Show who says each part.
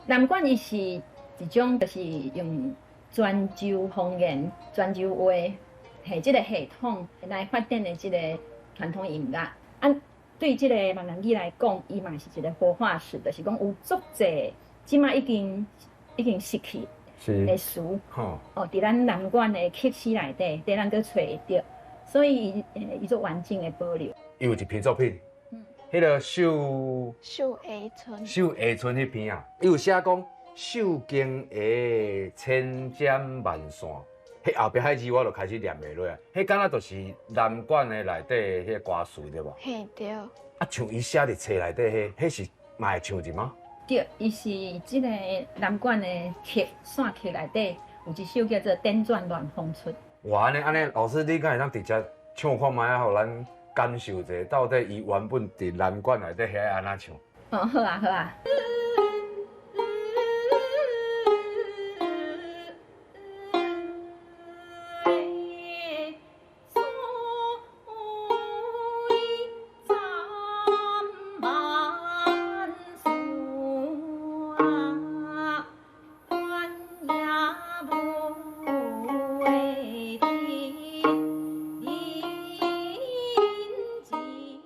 Speaker 1: 南管伊是一种，就是用泉州方言、泉州话，系即个系统来发展的即个传统音乐。啊，对即个闽南语来讲，伊嘛是一个活化石，就是讲有足济，即马已经失去的词，伫咱南管的曲式内底，咱搁找会到，所以伊做完整的保留。
Speaker 2: 伊有一篇作品，迄个秀下村迄篇啊，伊有写讲秀经下千针万线，迄后壁迄字我就开始念袂落啊。迄敢若就是南管的内底迄个歌词对无？
Speaker 3: 嘿对。
Speaker 2: 啊，像伊写伫册内底迄是嘛会唱一吗？
Speaker 1: 对，伊是即个南管的曲线曲内底有一首叫做《点转乱风出》。
Speaker 2: 哇，安尼，老师你敢会当直接唱看卖啊，互咱感受一下，到底伊原本伫南管内底遐安怎唱？
Speaker 1: 哦，好啊，好啊。